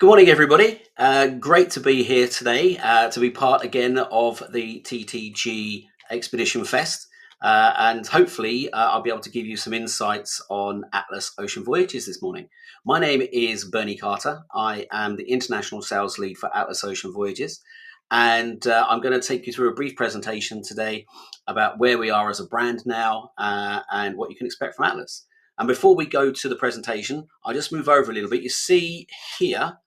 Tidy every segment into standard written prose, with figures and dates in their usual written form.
Good morning, everybody. Great to be here today to be part again of the TTG Expedition Fest. And hopefully, I'll be able to give you some insights on Atlas Ocean Voyages this morning. My name is Bernie Carter. I am the International Sales Lead for Atlas Ocean Voyages. And I'm going to take you through a brief presentation today about where we are as a brand now and what you can expect from Atlas. And before we go to the presentation, I'll just move over a little bit. You see here,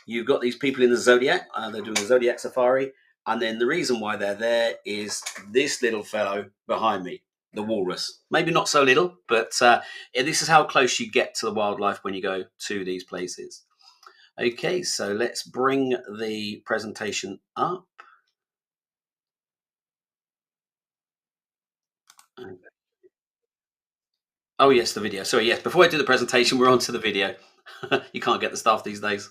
you've got these people in the Zodiac. They're doing a Zodiac safari. And then the reason why they're there is this little fellow behind me, the walrus. Maybe not so little, but this is how close you get to the wildlife when you go to these places. Okay, so let's bring the presentation up. Oh, yes, the video. Sorry, yes, before I do the presentation, we're on to the video. You can't get the stuff these days.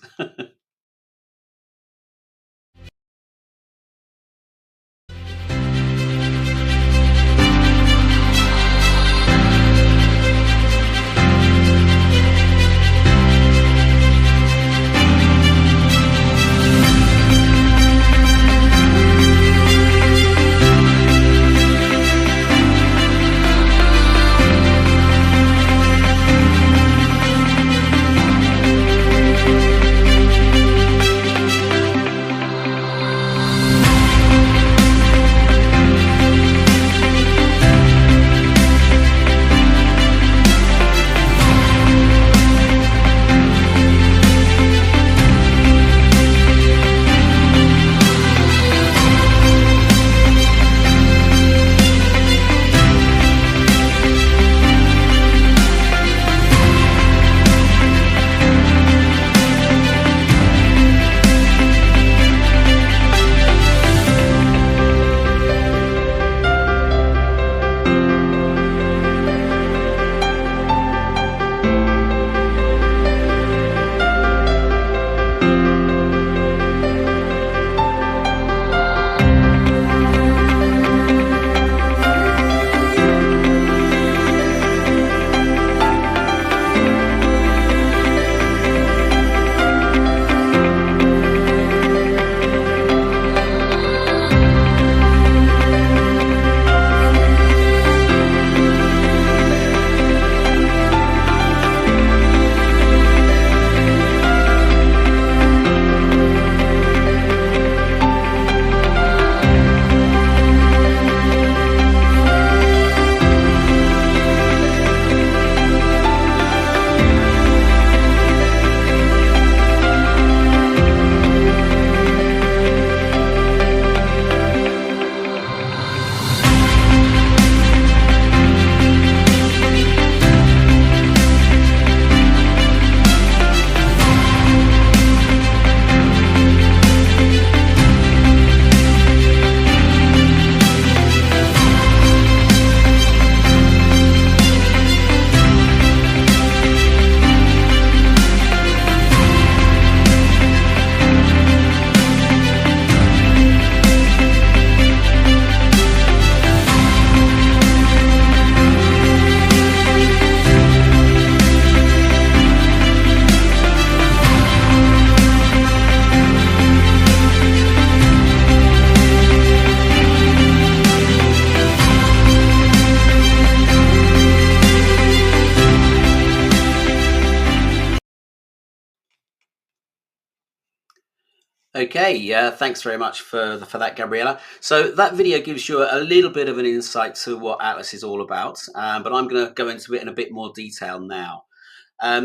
Okay, thanks very much for that, Gabriella. So that video gives you a little bit of an insight to what Atlas is all about, but I'm going to go into it in a bit more detail now.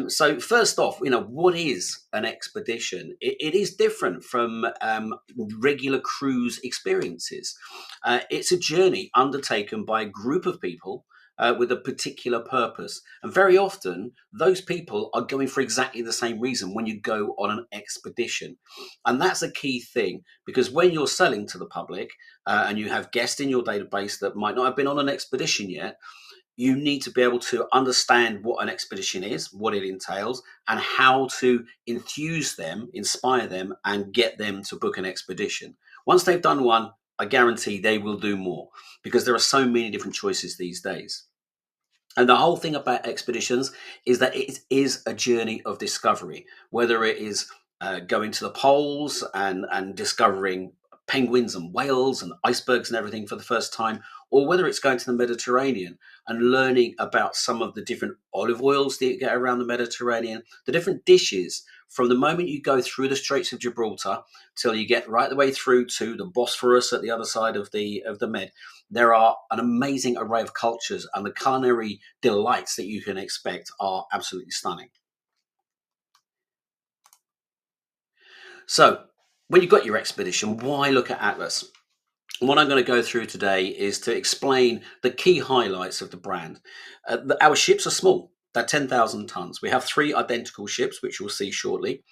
So first off, what is an expedition? It is different from regular cruise experiences. It's a journey undertaken by a group of people with a particular purpose. And very often, those people are going for exactly the same reason when you go on an expedition. And that's a key thing, because when you're selling to the public and you have guests in your database that might not have been on an expedition yet, you need to be able to understand what an expedition is, what it entails, and how to enthuse them, inspire them, and get them to book an expedition. Once they've done one, I guarantee they will do more, because there are so many different choices these days. And the whole thing about expeditions is that it is a journey of discovery, whether it is going to the poles and discovering penguins and whales and icebergs and everything for the first time, or whether it's going to the Mediterranean and learning about some of the different olive oils that you get around the Mediterranean, the different dishes from the moment you go through the Straits of Gibraltar till you get right the way through to the Bosphorus at the other side of the Med. There are an amazing array of cultures, and the culinary delights that you can expect are absolutely stunning. So, when you've got your expedition, why look at Atlas? What I'm going to go through today is to explain the key highlights of the brand. Our ships are small, they're 10,000 tons. We have 3 identical ships, which you'll see shortly.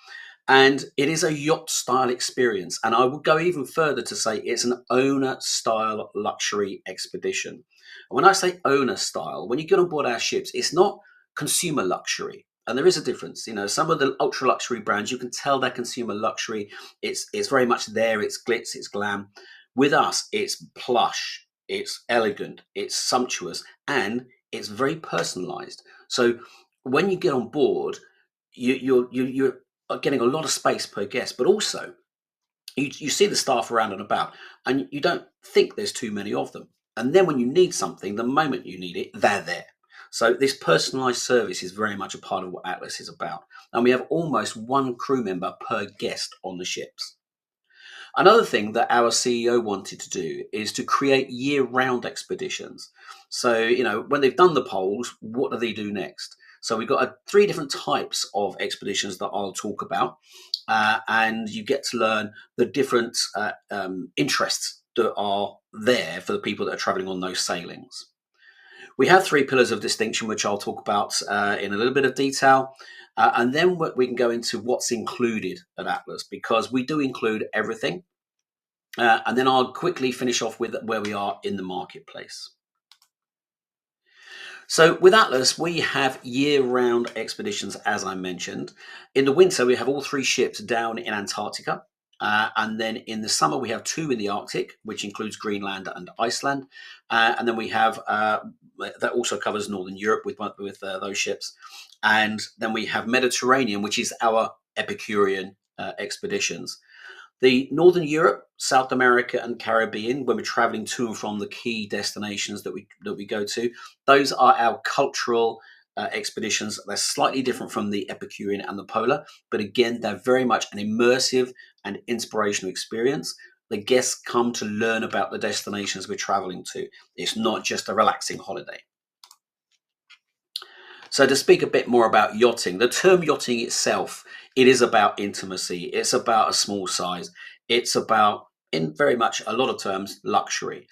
And it is a yacht style experience. And I would go even further to say it's an owner style luxury expedition. And when I say owner style, when you get on board our ships, it's not consumer luxury. And there is a difference. You know, some of the ultra luxury brands, you can tell they're consumer luxury. It's very much there. It's glitz, it's glam. With us, it's plush, it's elegant, it's sumptuous, and it's very personalized. So when you get on board, you're getting a lot of space per guest, but also you see the staff around and about, and you don't think there's too many of them. And then when you need something, the moment you need it, they're there. So this personalized service is very much a part of what Atlas is about. And we have almost 1 crew member per guest on the ships. Another thing that our CEO wanted to do is to create year-round expeditions. So, you know, when they've done the poles, what do they do next? So we've got 3 different types of expeditions that I'll talk about, and you get to learn the different interests that are there for the people that are traveling on those sailings. We have 3 pillars of distinction, which I'll talk about in a little bit of detail. And then we can go into what's included at Atlas, because we do include everything. And then I'll quickly finish off with where we are in the marketplace. So with Atlas, we have year-round expeditions, as I mentioned. In the winter, we have all 3 ships down in Antarctica. And then in the summer, we have 2 in the Arctic, which includes Greenland and Iceland. And then we have, that also covers Northern Europe with those ships. And then we have Mediterranean, which is our Epicurean expeditions. The Northern Europe, South America, and Caribbean, when we're traveling to and from the key destinations that we go to, those are our cultural expeditions. They're slightly different from the Epicurean and the Polar, but again, they're very much an immersive and inspirational experience. The guests come to learn about the destinations we're traveling to. It's not just a relaxing holiday. So to speak a bit more about yachting, the term yachting itself, it is about intimacy. It's about a small size. It's about, in very much a lot of terms, luxury.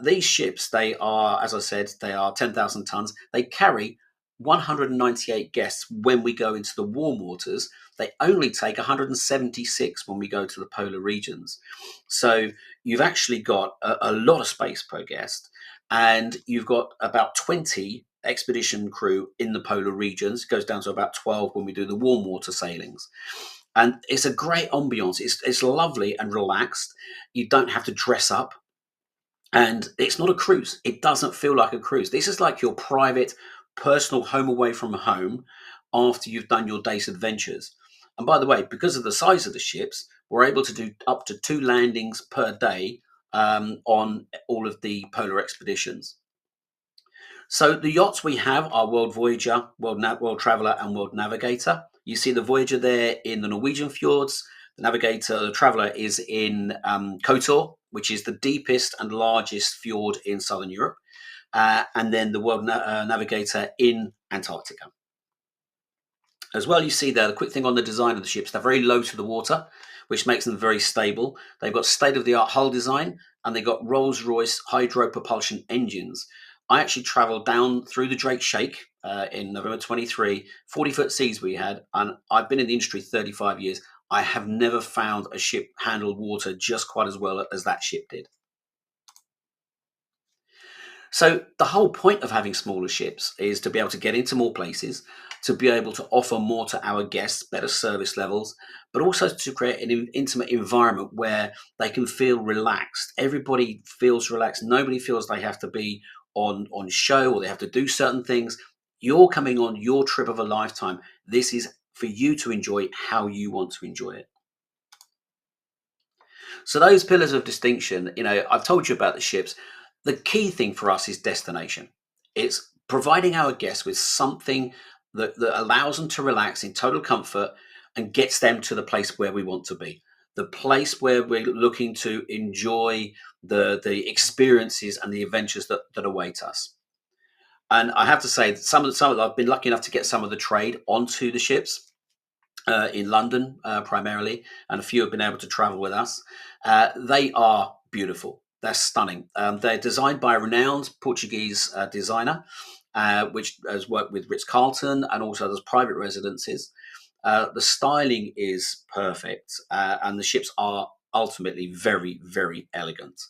These ships, they are, as I said, they are 10,000 tons. They carry 198 guests when we go into the warm waters. They only take 176 when we go to the polar regions. So you've actually got a lot of space per guest, and you've got about 20 expedition crew in the polar regions. It goes down to about 12 when we do the warm water sailings. And it's a great ambiance. It's lovely and relaxed. You don't have to dress up. And it's not a cruise. It doesn't feel like a cruise. This is like your private, personal home away from home after you've done your day's adventures. And by the way, because of the size of the ships, we're able to do up to 2 landings per day on all of the polar expeditions. So the yachts we have are World Voyager, World Traveller, and World Navigator. You see the Voyager there in the Norwegian fjords. The Navigator, the Traveller, is in Kotor, which is the deepest and largest fjord in Southern Europe. And then the World Navigator in Antarctica. As well, you see there, the quick thing on the design of the ships, they're very low to the water, which makes them very stable. They've got state-of-the-art hull design, and they've got Rolls-Royce hydro propulsion engines. I actually travelled down through the Drake Shake in November 23, 40-foot seas we had, and I've been in the industry 35 years. I have never found a ship handle water just quite as well as that ship did. So the whole point of having smaller ships is to be able to get into more places, to be able to offer more to our guests, better service levels, but also to create an intimate environment where they can feel relaxed. Everybody feels relaxed. Nobody feels they have to be on show or they have to do certain things. You're coming on your trip of a lifetime. This is for you to enjoy how you want to enjoy it. So those pillars of distinction, I've told you about the ships. The key thing for us is destination. It's providing our guests with something that allows them to relax in total comfort and gets them to the place where we want to be. The place where we're looking to enjoy the experiences and the adventures that await us. And I have to say that I've been lucky enough to get some of the trade onto the ships in London primarily, and a few have been able to travel with us. They are beautiful. They're stunning. They're designed by a renowned Portuguese designer, which has worked with Ritz-Carlton and also does private residences. The styling is perfect, and the ships are ultimately very, very elegant.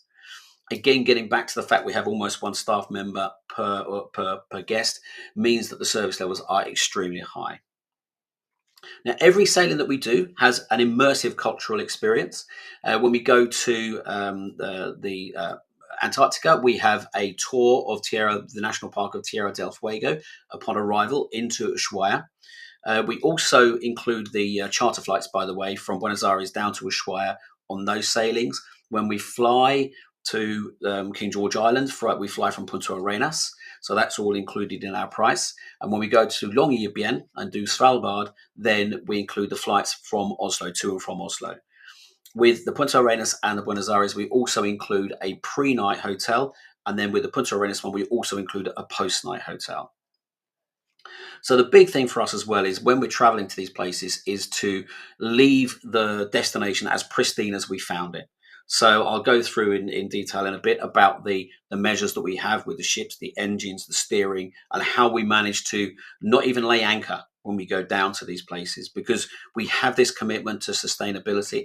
Again, getting back to the fact we have almost one staff member per guest means that the service levels are extremely high. Now, every sailing that we do has an immersive cultural experience. When we go to the Antarctica, we have a tour of the National Park of Tierra del Fuego upon arrival into Ushuaia. We also include the charter flights, by the way, from Buenos Aires down to Ushuaia on those sailings. When we fly to King George Island, we fly from Punta Arenas. So that's all included in our price. And when we go to Longyearbyen and do Svalbard, then we include the flights from Oslo, to and from Oslo. With the Punta Arenas and the Buenos Aires, we also include a pre-night hotel. And then with the Punta Arenas one, we also include a post-night hotel. So the big thing for us as well is when we're traveling to these places is to leave the destination as pristine as we found it. So I'll go through in detail in a bit about the measures that we have with the ships, the engines, the steering, and how we manage to not even lay anchor when we go down to these places, because we have this commitment to sustainability.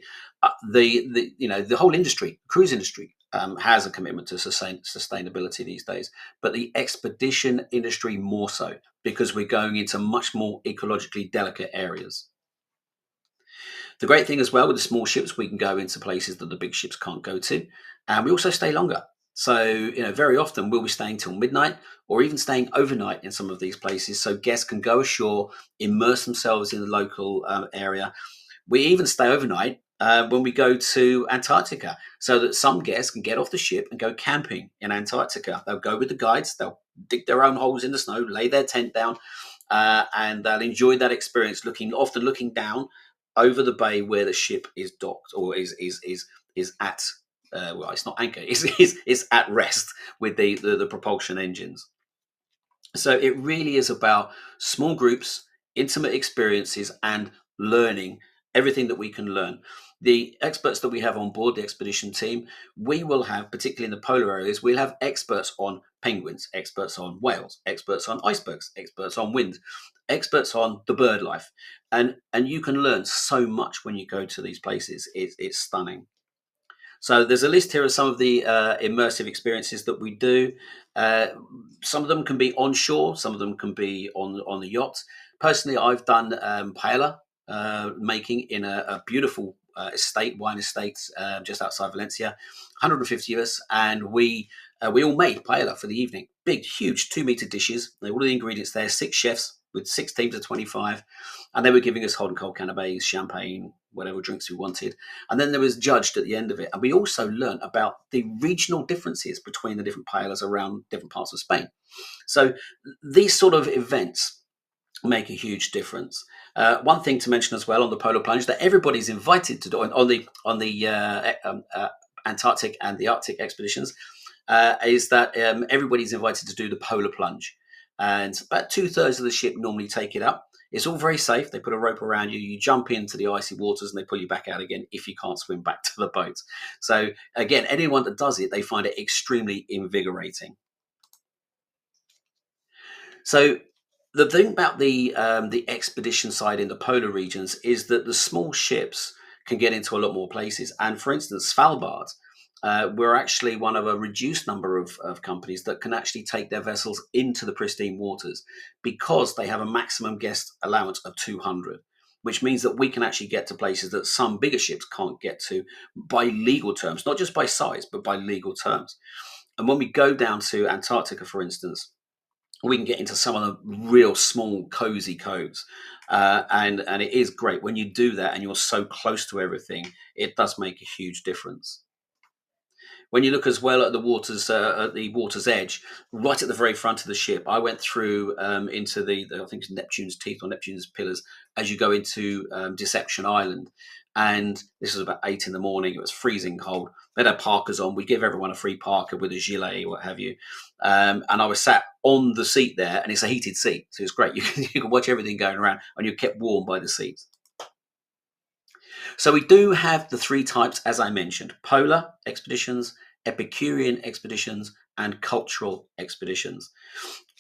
The whole industry, cruise industry, has a commitment to sustainability these days, but the expedition industry more so, because we're going into much more ecologically delicate areas. The great thing as well with the small ships, we can go into places that the big ships can't go to, and we also stay longer. So, very often we'll be staying till midnight or even staying overnight in some of these places, so guests can go ashore, immerse themselves in the local area. We even stay overnight when we go to Antarctica, so that some guests can get off the ship and go camping in Antarctica. They'll go with the guides, they'll dig their own holes in the snow, lay their tent down, and they'll enjoy that experience, often looking down over the bay where the ship is docked or is at. Well, it's not anchor; it's at rest with the propulsion engines. So it really is about small groups, intimate experiences, and learning everything that we can learn. The experts that we have on board the expedition team, we will have, particularly in the polar areas, we'll have experts on penguins, experts on whales, experts on icebergs, experts on wind, experts on the bird life. And you can learn so much when you go to these places. It's stunning. So there's a list here of some of the immersive experiences that we do. Some of them can be onshore, some of them can be on the yacht. Personally, I've done paella making in a beautiful wine estate just outside Valencia, 150 of us, and we all made paella for the evening. Big, huge 2-meter dishes. All the ingredients there, 6 chefs with 6 teams of 25, and they were giving us hot and cold canapes, champagne, whatever drinks we wanted. And then there was judged at the end of it. And we also learned about the regional differences between the different paellas around different parts of Spain. So these sort of events make a huge difference. One thing to mention as well on the polar plunge that everybody's invited to do on the Antarctic and the Arctic expeditions is that everybody's invited to do the polar plunge. And about 2/3 of the ship normally take it up. It's all very safe. They put a rope around you. You jump into the icy waters and they pull you back out again if you can't swim back to the boat. So again, anyone that does it, they find it extremely invigorating. So the thing about the expedition side in the polar regions is that the small ships can get into a lot more places. And for instance, Svalbard, we're actually one of a reduced number of companies that can actually take their vessels into the pristine waters because they have a maximum guest allowance of 200, which means that we can actually get to places that some bigger ships can't get to by legal terms, not just by size, but by legal terms. And when we go down to Antarctica, for instance, We can get into some of the real small, cozy coves. And it is great when you do that and you're so close to everything. It does make a huge difference. When you look as well at the water's edge, right at the very front of the ship, I went through into I think it's Neptune's Teeth or Neptune's Pillars as you go into Deception Island. And this was about 8 in the morning. It was freezing cold. They had parkas on. We give everyone a free parka with a gilet, what have you. And I was sat on the seat there, and it's a heated seat, so it's great. You can watch everything going around, and you're kept warm by the seats. So we do have the three types, as I mentioned: polar expeditions, Epicurean expeditions, and cultural expeditions.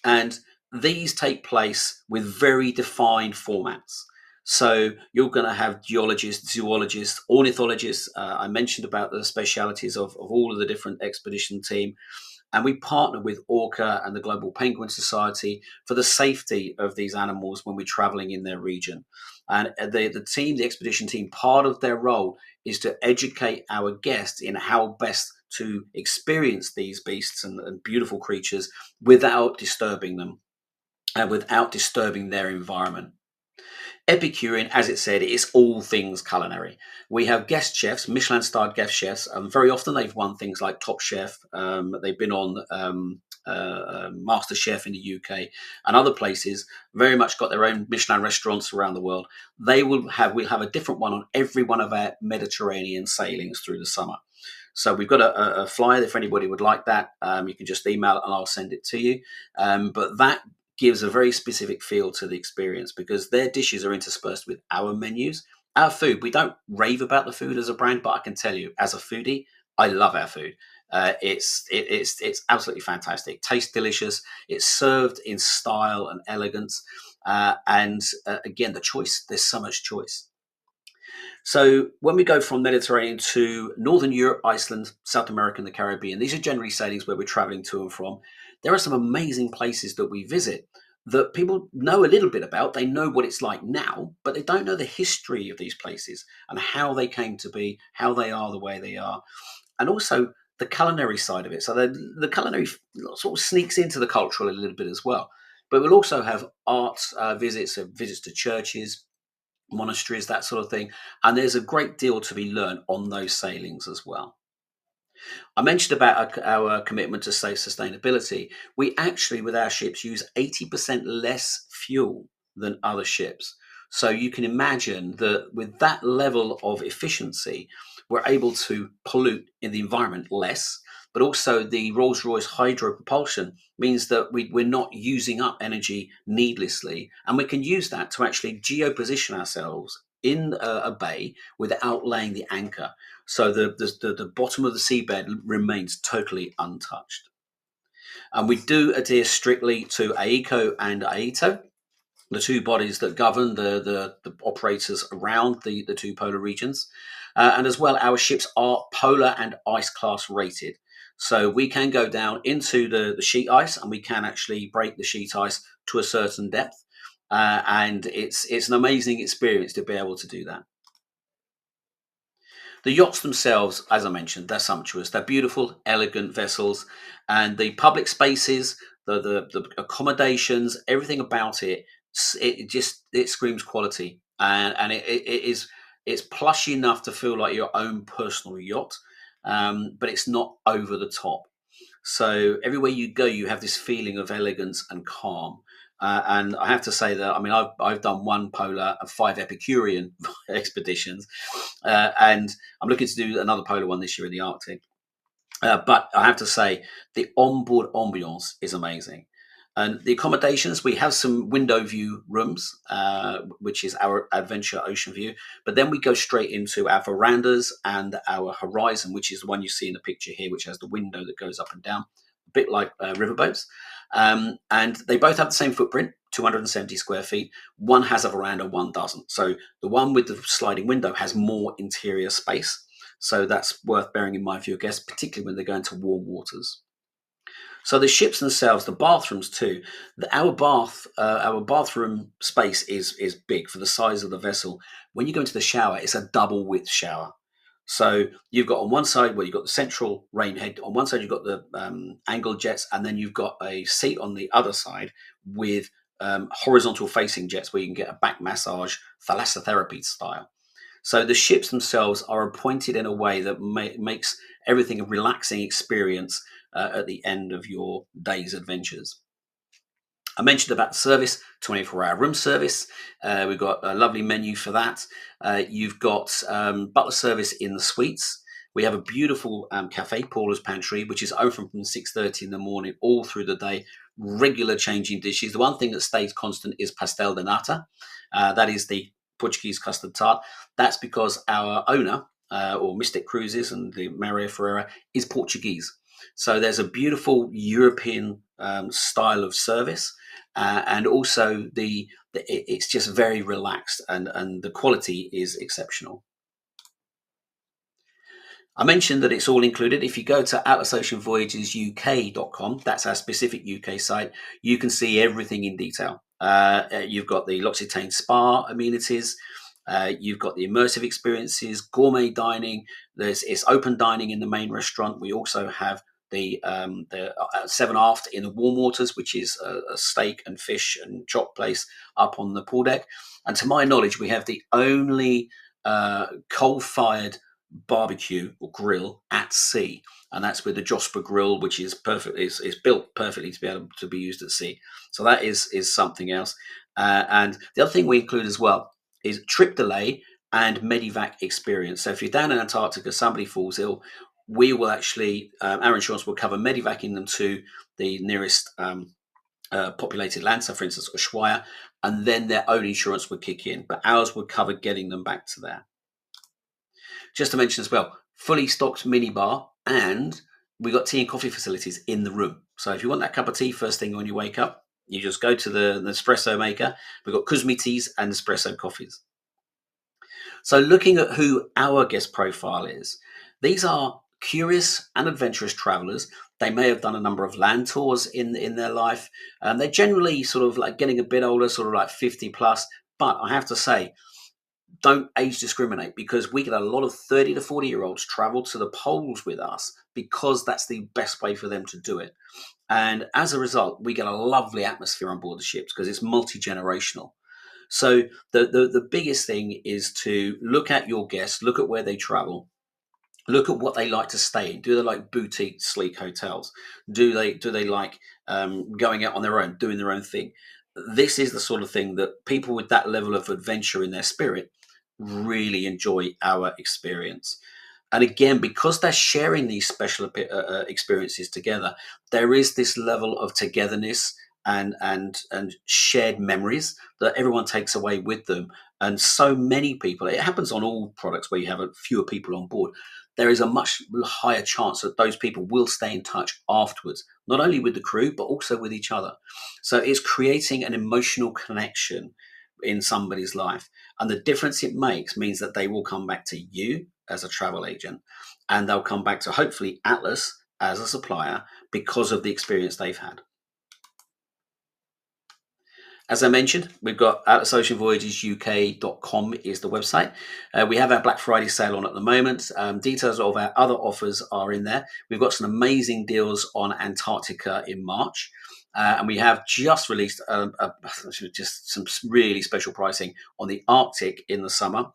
And these take place with very defined formats. So you're going to have geologists, zoologists, ornithologists. I mentioned about the specialities of all of the different expedition team. And we partner with Orca and the Global Penguin Society for the safety of these animals when we're traveling in their region. And the expedition team, part of their role is to educate our guests in how best to experience these beasts and beautiful creatures without disturbing them and without disturbing their environment. Epicurean, as it said, it's all things culinary. We have guest chefs, Michelin-starred guest chefs, and very often they've won things like Top Chef. They've been on Master Chef in the UK and other places. Very much got their own Michelin restaurants around the world. We'll have a different one on every one of our Mediterranean sailings through the summer. So we've got a flyer. If anybody would like that, you can just email it and I'll send it to you. But that gives a very specific feel to the experience because their dishes are interspersed with our menus. Our food, we don't rave about the food as a brand, but I can tell you, as a foodie, I love our food. It's absolutely fantastic. Tastes delicious. It's served in style and elegance, and again, the choice. There's so much choice. So when we go from Mediterranean to Northern Europe, Iceland, South America, and the Caribbean, these are generally sailings where we're traveling to and from. There are some amazing places that we visit that people know a little bit about. They know what it's like now, but they don't know the history of these places and how they came to be, how they are the way they are, and also the culinary side of it. So the culinary sort of sneaks into the cultural a little bit as well. But we'll also have art visits, visits to churches, monasteries, that sort of thing. And there's a great deal to be learned on those sailings as well. I mentioned about our commitment to safe sustainability. We actually, with our ships, use 80% less fuel than other ships. So you can imagine that with that level of efficiency, we're able to pollute in the environment less, but also the Rolls-Royce hydro propulsion means that we're not using up energy needlessly, and we can use that to actually geoposition ourselves in a bay without laying the anchor. So the bottom of the seabed remains totally untouched. And we do adhere strictly to AECO and AETO, the two bodies that govern the operators around the two polar regions. And as well, our ships are polar and ice class rated. So we can go down into the sheet ice and we can actually break the sheet ice to a certain depth. And it's an amazing experience to be able to do that. The yachts themselves, as I mentioned, they're sumptuous. They're beautiful, elegant vessels, and the public spaces, the accommodations, everything about it, it screams quality, and it's plush enough to feel like your own personal yacht, but it's not over the top. So everywhere you go, you have this feeling of elegance and calm. And I have to say that, I mean, I've done one polar and 5 Epicurean expeditions, and I'm looking to do another polar one this year in the Arctic. But I have to say, the onboard ambiance is amazing. And the accommodations, we have some window view rooms, which is our Adventure Ocean View. But then we go straight into our verandas and our horizon, which is the one you see in the picture here, which has the window that goes up and down, a bit like riverboats. And they both have the same footprint, 270 square feet. One has a veranda, one doesn't. So the one with the sliding window has more interior space. So that's worth bearing in mind for your guests, particularly when they're going to warm waters. So the ships themselves, the bathrooms too. Our bathroom space is big for the size of the vessel. When you go into the shower, it's a double width shower. So you've got on one side where you've got the central rain head. On one side, you've got the angled jets, and then you've got a seat on the other side with horizontal facing jets where you can get a back massage, thalassotherapy style. So the ships themselves are appointed in a way that makes everything a relaxing experience at the end of your day's adventures. I mentioned about the service, 24-hour room service. We've got a lovely menu for that. You've got butler service in the suites. We have a beautiful cafe, Paula's Pantry, which is open from 6:30 in the morning all through the day. Regular changing dishes. The one thing that stays constant is pastel de nata. That is the Portuguese custard tart. That's because our owner, or Mystic Cruises and the Maria Ferreira, is Portuguese. So there's a beautiful European style of service, and also it's just very relaxed, and the quality is exceptional. I mentioned that it's all included. If you go to atlasoceanvoyagesuk.com, that's our specific UK site, you can see everything in detail. You've got the L'Occitane spa amenities. You've got the immersive experiences, gourmet dining. It's open dining in the main restaurant. We also have the Seven Aft in the warm waters, which is a steak and fish and chop place up on the pool deck. And to my knowledge, we have the only coal-fired barbecue or grill at sea, and that's with the Josper grill, which is perfect. Is built perfectly to be able to be used at sea. So that is something else. And the other thing we include as well is trip delay and medevac experience. So if you're down in Antarctica, somebody falls ill, we will actually our insurance will cover medevacing them to the nearest populated land, so for instance Ushuaia, and then their own insurance would kick in, but ours would cover getting them back to there. Just to mention as well, fully stocked minibar, and we got tea and coffee facilities in the room. So if you want that cup of tea first thing when you wake up, you just go to the espresso maker. We've got Kuzmi teas and espresso coffees. So looking at who our guest profile is, these are curious and adventurous travelers. They may have done a number of land tours in their life. They're generally sort of like getting a bit older, sort of like 50 plus. But I have to say, don't age discriminate, because we get a lot of 30 to 40-year-olds travel to the poles with us because that's the best way for them to do it. And as a result, we get a lovely atmosphere on board the ships because it's multi-generational. So the biggest thing is to look at your guests, look at where they travel, look at what they like to stay in. Do they like boutique, sleek hotels? Do they like going out on their own, doing their own thing? This is the sort of thing that people with that level of adventure in their spirit really enjoy our experience. And again, because they're sharing these special experiences together, there is this level of togetherness and shared memories that everyone takes away with them. And so many people, it happens on all products where you have fewer people on board, there is a much higher chance that those people will stay in touch afterwards, not only with the crew, but also with each other. So it's creating an emotional connection in somebody's life. And the difference it makes means that they will come back to you as a travel agent, and they'll come back to hopefully Atlas as a supplier because of the experience they've had. As I mentioned, we've got atlasoceanvoyagesuk.com is the website. We have our Black Friday sale on at the moment. Details of our other offers are in there. We've got some amazing deals on Antarctica in March. And we have just released just some really special pricing on the Arctic in the summer.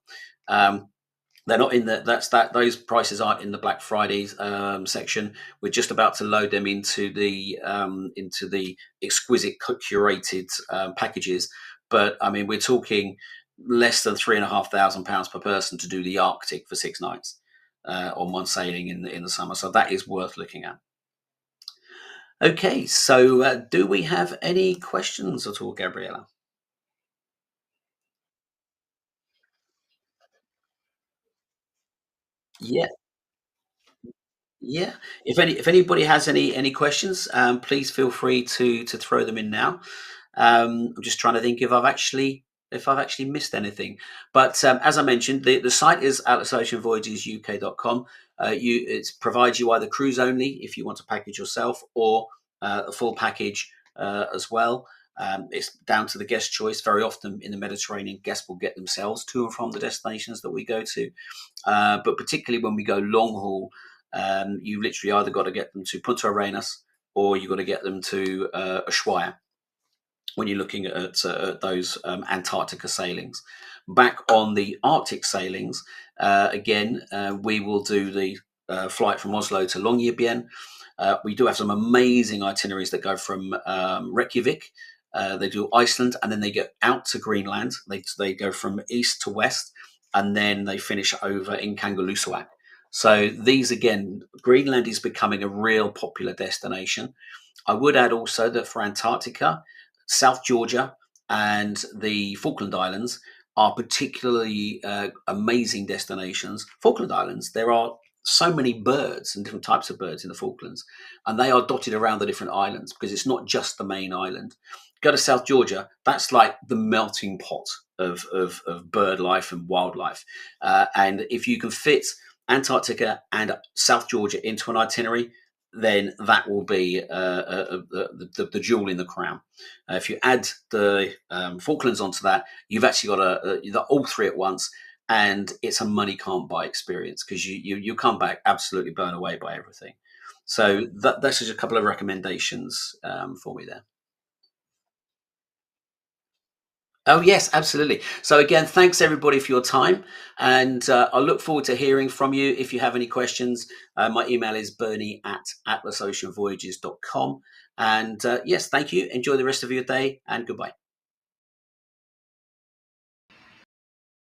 They're not in those prices aren't in the Black Friday section. We're just about to load them into the exquisite curated packages. But I mean, we're talking less than £3,500 per person to do the Arctic for 6 nights on one sailing in the summer. So that is worth looking at. Okay, so do we have any questions at all, Gabriella? Yeah, yeah. If anybody has any questions, please feel free to throw them in now. I'm just trying to think if I've actually missed anything. But as I mentioned, the site is atlasoceanvoyagesuk.com. It provides you either cruise only if you want to package yourself, or a full package as well. It's down to the guest choice. Very often in the Mediterranean, guests will get themselves to and from the destinations that we go to. But particularly when we go long haul, you literally either got to get them to Punta Arenas or you've got to get them to Ushuaia when you're looking at those Antarctica sailings. Back on the Arctic sailings, again, we will do the flight from Oslo to Longyearbyen. We do have some amazing itineraries that go from Reykjavik. They do Iceland, and then they get out to Greenland. They go from east to west, and then they finish over in Kangerlussuaq. So these, again, Greenland is becoming a real popular destination. I would add also that for Antarctica, South Georgia and the Falkland Islands are particularly amazing destinations. Falkland Islands, there are so many birds and different types of birds in the Falklands, and they are dotted around the different islands because it's not just the main island. Go to South Georgia, that's like the melting pot of bird life and wildlife. And if you can fit Antarctica and South Georgia into an itinerary, then that will be the jewel in the crown. If you add the Falklands onto that, you've actually got all three at once, and it's a money can't buy experience because you come back absolutely blown away by everything. So that's just a couple of recommendations for me there. Oh, yes, absolutely. So, again, thanks everybody for your time. And I look forward to hearing from you. If you have any questions, my email is bernie@atlasoceanvoyages.com. And yes, thank you. Enjoy the rest of your day and goodbye.